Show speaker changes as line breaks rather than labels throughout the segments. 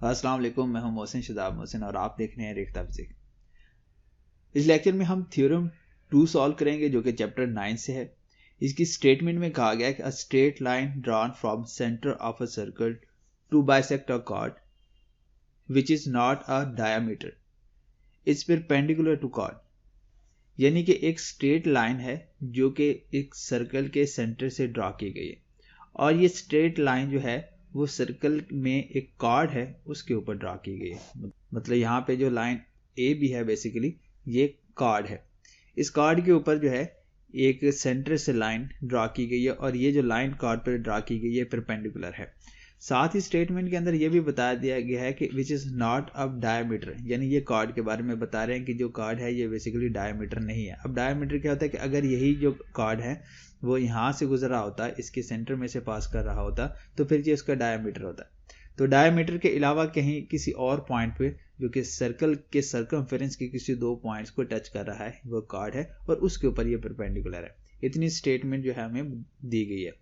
अस्सलाम वालेकुम, मैं हूं मोहसिन शदाब मोहसिन और आप देख रहे हैं रेखता फिजिक्स। इस लेक्चर में हम थ्योरम 2 सॉल्व करेंगे जो कि चैप्टर 9 से है। इसकी स्टेटमेंट में कहा गया है कि a straight line drawn from centre of a circle to bisect a chord which is not a diameter is perpendicular to chord. यानी कि एक स्ट्रेट लाइन है जो कि एक सर्कल के सेंटर से ड्रॉ की गई है और ये स्ट्रेट लाइन जो है वो सर्कल में एक कॉर्ड है उसके ऊपर ड्रॉ की गई है। मतलब यहाँ पे जो लाइन ए बी है बेसिकली ये कॉर्ड है। इस कॉर्ड के ऊपर जो है एक सेंटर से लाइन ड्रॉ की गई है और ये जो लाइन कॉर्ड पर ड्रॉ की गई है परपेंडिकुलर है। साथ ही स्टेटमेंट के अंदर ये भी बता दिया गया है कि which is not of diameter, यानी ये कॉर्ड के बारे में बता रहे हैं कि जो कॉर्ड है ये बेसिकली डायमीटर नहीं है। अब डायमीटर क्या होता है कि अगर यही जो कॉर्ड है वो यहाँ से गुजर रहा होता, इसके सेंटर में से पास कर रहा होता, तो फिर ये उसका डायमीटर होता। तो डायमीटर के अलावा कहीं किसी और पॉइंट पे जो कि सर्कल के सर्कमफेरेंस के किसी दो पॉइंट्स को टच कर रहा है वो कॉर्ड है और उसके ऊपर ये परपेंडिकुलर है। इतनी स्टेटमेंट जो है हमें दी गई है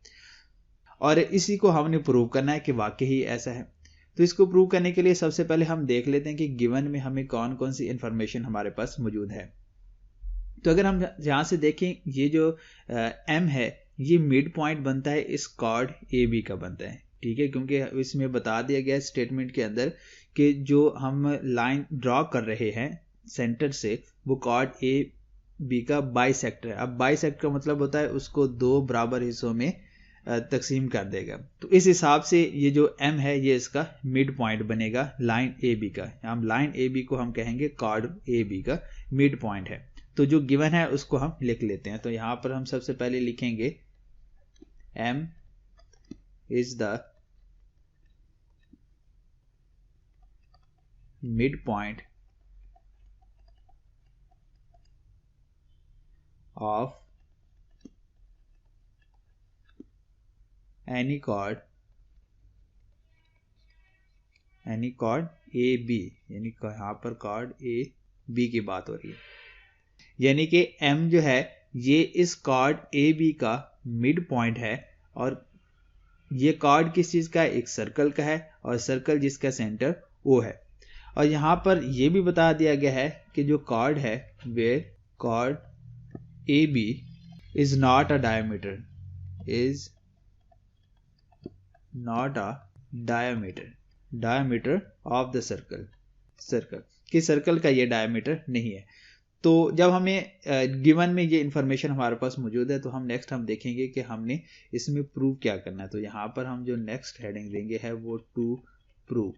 और इसी को हमने प्रूव करना है कि वाकई ही ऐसा है। तो इसको प्रूव करने के लिए सबसे पहले हम देख लेते हैं कि गिवन में हमें कौन कौन सी इंफॉर्मेशन हमारे पास मौजूद है। तो अगर हम यहाँ से देखें ये जो एम है ये मिड पॉइंट बनता है इस कॉर्ड ए बी का बनता है, ठीक है, क्योंकि इसमें बता दिया गया स्टेटमेंट के अंदर कि जो हम लाइन ड्रॉ कर रहे हैं सेंटर से वो कॉर्ड ए बी का बाइसेक्टर है। अब बाइसेक्टर का मतलब होता है उसको दो बराबर हिस्सों में तकसीम कर देगा। तो इस हिसाब से ये जो एम है ये इसका मिड पॉइंट बनेगा लाइन ए बी का। हम लाइन ए बी को हम कहेंगे कॉर्ड ए बी का मिड पॉइंट है। तो जो गिवन है उसको हम लिख लेते हैं। तो यहां पर हम सबसे पहले लिखेंगे m is the mid point of any chord A B, यानी यहां पर कॉर्ड ए बी की बात हो रही है। यानी कि m जो है ये इस कॉर्ड ए बी का मिड पॉइंट है और ये कॉर्ड किस चीज का है, एक सर्कल का है और सर्कल जिसका सेंटर O है। और यहां पर यह भी बता दिया गया है कि जो कॉर्ड है where chord A B is not a diameter, is not a diameter of the circle कि सर्कल का ये डायमीटर नहीं है। तो जब हमें गिवन में ये इंफॉर्मेशन हमारे पास मौजूद है तो हम नेक्स्ट हम देखेंगे कि हमने इसमें प्रूव क्या करना है। तो यहाँ पर हम जो नेक्स्ट हेडिंग देंगे है वो टू प्रूव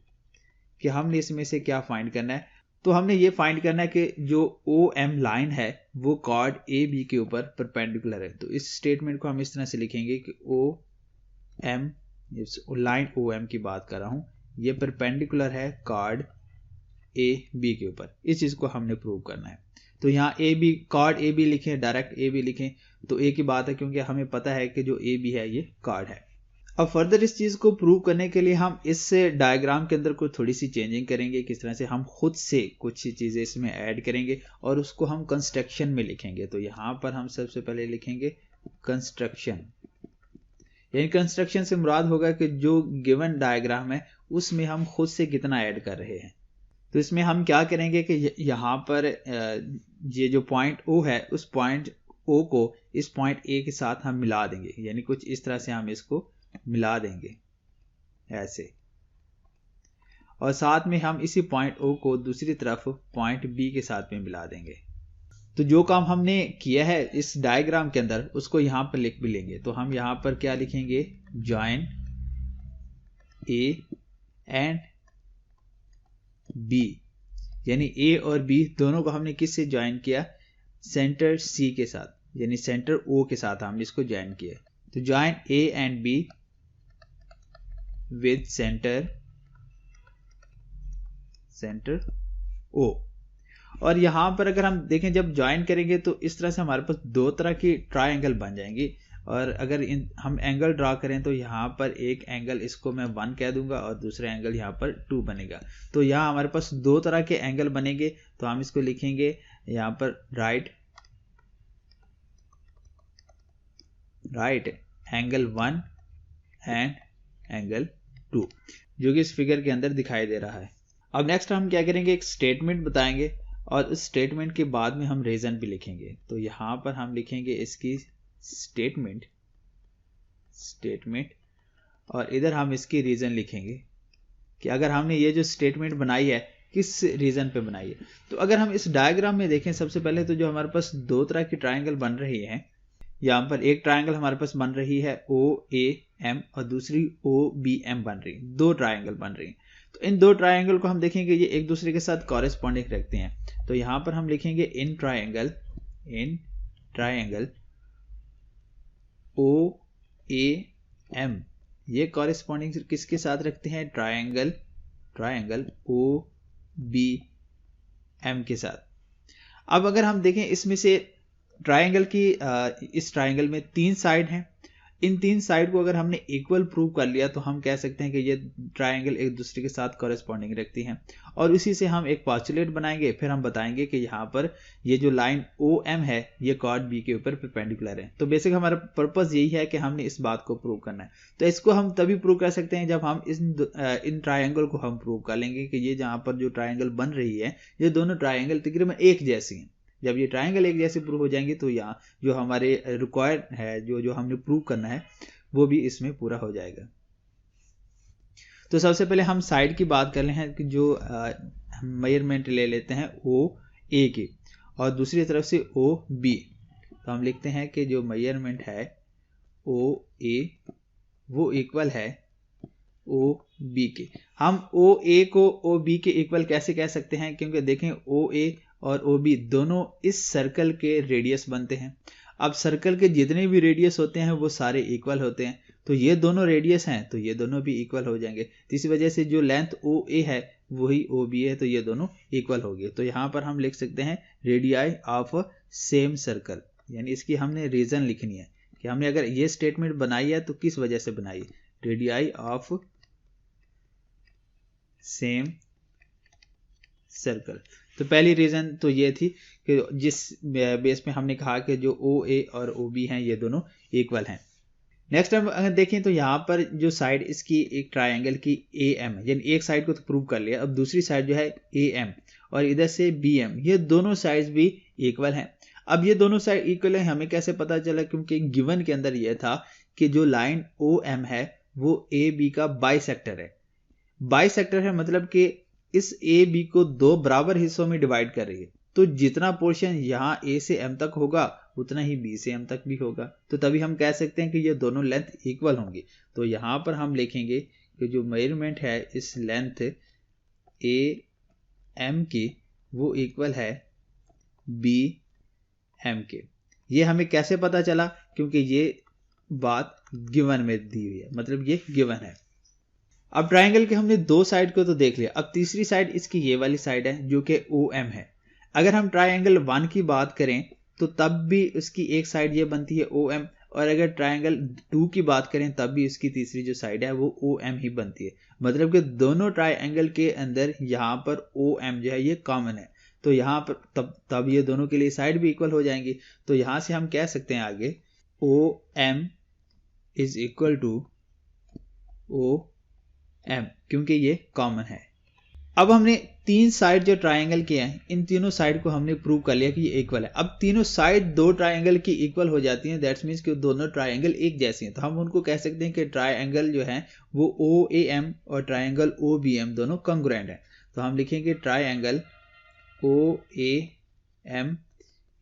कि हमने इसमें से क्या फाइंड करना है। तो हमने ये फाइंड करना है कि जो ओ एम लाइन है वो कॉर्ड ए बी के ऊपर परपेंडिकुलर है। तो इस स्टेटमेंट को हम इस तरह से लिखेंगे कि O M, line O M की बात कर रहा हूं, ये परपेंडिकुलर है कॉर्ड ए बी के ऊपर। इस चीज को हमने प्रूव करना है। तो यहाँ A B chord A B लिखें, डायरेक्ट ए बी लिखें तो ए की बात है क्योंकि हमें पता है कि जो ए बी है ये कॉर्ड है। अब फर्दर इस चीज को प्रूव करने के लिए हम इस डायग्राम के अंदर कुछ थोड़ी सी चेंजिंग करेंगे। किस तरह से हम खुद से कुछ चीजें इसमें ऐड करेंगे और उसको हम कंस्ट्रक्शन में लिखेंगे। तो यहाँ पर हम सबसे पहले लिखेंगे कंस्ट्रक्शन। यानी कंस्ट्रक्शन से मुराद होगा कि जो गिवन डायग्राम है उसमें हम खुद से कितना ऐड कर रहे हैं। तो इसमें हम क्या करेंगे कि यहाँ पर ये जो पॉइंट O है उस पॉइंट O को इस पॉइंट A के साथ हम मिला देंगे। यानी कुछ इस तरह से हम इसको मिला देंगे ऐसे, और साथ में हम इसी पॉइंट O को दूसरी तरफ पॉइंट B के साथ में मिला देंगे। तो जो काम हमने किया है इस डायग्राम के अंदर उसको यहाँ पर लिख भी लेंगे। तो हम यहाँ पर क्या लिखेंगे, जॉइन A एंड B, यानी A और B दोनों को हमने किससे ज्वाइन किया, सेंटर C के साथ, यानी सेंटर O के साथ हमने इसको ज्वाइन किया। तो join A and B with centre O। और यहां पर अगर हम देखें जब ज्वाइन करेंगे तो इस तरह से हमारे पास दो तरह की ट्रायंगल बन जाएंगी। और अगर हम एंगल ड्रा करें तो यहाँ पर एक एंगल इसको मैं 1 कह दूंगा और दूसरा एंगल यहाँ पर 2 बनेगा। तो यहाँ हमारे पास दो तरह के एंगल बनेंगे। तो हम इसको लिखेंगे यहाँ पर राइट एंगल 1 एंड एंगल 2, जो कि इस फिगर के अंदर दिखाई दे रहा है। अब नेक्स्ट हम क्या करेंगे, एक स्टेटमेंट बताएंगे और उस स्टेटमेंट के बाद में हम रीजन भी लिखेंगे। तो यहाँ पर हम लिखेंगे इसकी स्टेटमेंट और इधर हम इसकी रीजन लिखेंगे कि अगर हमने ये जो स्टेटमेंट बनाई है किस रीजन पे बनाई है। तो अगर हम इस डायग्राम में देखें, सबसे पहले तो जो हमारे पास दो तरह की ट्रायंगल बन रही है, यहाँ पर एक ट्रायंगल हमारे पास बन रही है OAM और दूसरी OBM बन रही है, दो ट्रायंगल बन रही है। तो इन दो ट्रायंगल को हम देखेंगे ये एक दूसरे के साथ कॉरेस्पॉन्डिंग रखते हैं। तो यहाँ पर हम लिखेंगे इन ट्रायंगल OAM ये कॉरेस्पॉन्डिंग किसके साथ रखते हैं, ट्रायंगल OBM के साथ। अब अगर हम देखें इसमें से ट्रायंगल की इस ट्रायंगल में 3 साइड हैं, इन 3 साइड को अगर हमने इक्वल प्रूव कर लिया तो हम कह सकते हैं कि ये ट्रायंगल एक दूसरे के साथ कॉरेस्पॉन्डिंग रखती हैं। और उसी से हम एक पोस्टुलेट बनाएंगे, फिर हम बताएंगे कि यहाँ पर ये जो लाइन OM है ये कॉर्ड B के ऊपर परपेंडिकुलर है। तो बेसिक हमारा पर्पस यही है कि हमने इस बात को प्रूव करना है। तो इसको हम तभी प्रूव कर सकते हैं जब हम इन ट्रायंगल को हम प्रूव कर लेंगे कि ये जहाँ पर जो ट्रायंगल बन रही है ये दोनों ट्रायंगल तकरीबन एक जैसी हैं। जब ये ट्रायंगल एक जैसे प्रूव हो जाएंगे तो यहाँ जो हमारे रिक्वायर्ड है, जो हमने प्रूव करना है वो भी इसमें पूरा हो जाएगा। तो सबसे पहले हम साइड की बात कर रहे हैं कि जो मेजरमेंट ले लेते हैं OA की और दूसरी तरफ से OB। तो हम लिखते हैं कि जो मेजरमेंट है OA वो इक्वल है OB के। हम OA को OB के इक्वल कैसे कह सकते हैं, क्योंकि देखें OA और OB दोनों इस सर्कल के रेडियस बनते हैं। अब सर्कल के जितने भी रेडियस होते हैं वो सारे इक्वल होते हैं, तो ये दोनों रेडियस हैं तो ये दोनों भी इक्वल हो जाएंगे। तो इसी वजह से जो लेंथ OA है वही OB है, तो ये दोनों इक्वल हो गए। तो यहाँ पर हम लिख सकते हैं रेडियाई ऑफ सेम सर्कल, यानी इसकी हमने रीजन लिखनी है कि हमने अगर ये स्टेटमेंट बनाई है तो किस वजह से बनाई, रेडियाई ऑफ सेम सर्कल। तो पहली रीजन तो ये थी कि जिस बेस पे हमने कहा कि जो OA और OB हैं ये दोनों इक्वल हैं। नेक्स्ट हम अगर देखें तो यहाँ पर जो साइड इसकी एक ट्रायंगल की AM है, यानी एक साइड को तो प्रूव कर लिया, अब दूसरी साइड जो है AM और इधर से BM, ये दोनों साइड्स भी इक्वल हैं। अब ये दोनों साइड इक्वल है हमें कैसे पता चला, क्योंकि गिवन के अंदर यह था कि जो लाइन OM है वो AB का बाइसेक्टर है। बाइसेक्टर है मतलब कि इस AB को दो बराबर हिस्सों में डिवाइड कर रही है, तो जितना पोर्शन यहाँ A से M तक होगा उतना ही B से M तक भी होगा। तो तभी हम कह सकते हैं कि ये दोनों लेंथ इक्वल होंगी। तो यहाँ पर हम लिखेंगे कि जो मेजरमेंट है इस लेंथ AM की वो इक्वल है BM के। ये हमें कैसे पता चला, क्योंकि ये बात गिवन में दी हुई है, मतलब ये गिवन है। अब ट्रायंगल के हमने दो साइड को तो देख लिया, अब तीसरी साइड इसकी ये वाली साइड है जो कि OM है। अगर हम ट्रायंगल 1 की बात करें तो तब भी उसकी एक साइड ये बनती है OM, और अगर ट्रायंगल 2 की बात करें तब भी उसकी तीसरी जो साइड है वो OM ही बनती है। मतलब कि दोनों ट्रायंगल के अंदर यहाँ पर OM जो है ये कॉमन है, तो यहाँ पर तब ये दोनों के लिए साइड भी इक्वल हो जाएंगी। तो यहाँ से हम कह सकते हैं आगे OM is equal to OM, क्योंकि ये कॉमन है। अब हमने 3 साइड जो ट्रायंगल के हैं इन तीनों साइड को हमने प्रूव कर लिया कि ये इक्वल है। अब तीनों साइड दो ट्रायंगल की इक्वल हो जाती हैं, दैट्स मीन्स कि दोनों ट्रायंगल एक जैसे हैं, तो हम उनको कह सकते हैं कि ट्रायंगल जो है वो OAM और ट्रायंगल OBM दोनों कॉन्ग्रुएंट हैं। तो हम लिखेंगे ट्रायंगल OAM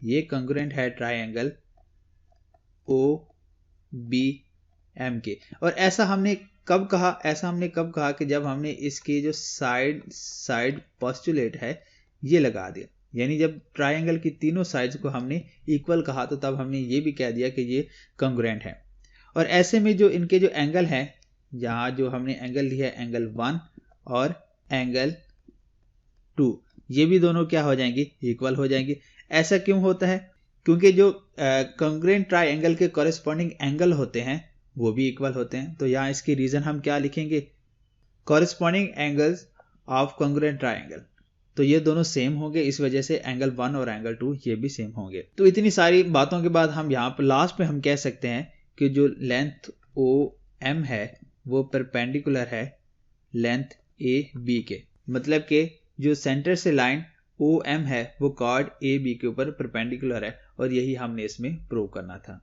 ये कॉन्ग्रुएंट है ट्रायंगल OBM के। और ऐसा हमने कब कहा, कि जब हमने इसके जो साइड पोस्टुलेट है ये लगा दिया, यानी जब ट्रायंगल की तीनों साइड्स को हमने इक्वल कहा तो तब हमने ये भी कह दिया कि ये कॉन्ग्रुएंट है। और ऐसे में जो इनके जो एंगल है, यहाँ जो हमने एंगल लिया है एंगल 1 और एंगल 2, ये भी दोनों क्या हो जाएंगे, इक्वल हो जाएंगे। ऐसा क्यों होता है, क्योंकि जो कॉन्ग्रुएंट ट्रायंगल के कॉरेस्पॉन्डिंग एंगल होते हैं वो भी इक्वल होते हैं। तो यहाँ इसकी रीजन हम क्या लिखेंगे, corresponding angles of congruent triangle, तो ये दोनों सेम होंगे, इस वजह से एंगल 1 और एंगल 2 ये भी सेम होंगे। तो इतनी सारी बातों के बाद हम यहाँ पर लास्ट में हम कह सकते हैं कि जो लेंथ OM है वो परपेंडिकुलर है लेंथ ए बी के, मतलब कि जो सेंटर से लाइन ओ एम है वो कॉर्ड ए बी के ऊपर परपेंडिकुलर है, और यही हमने इसमें प्रूव करना था।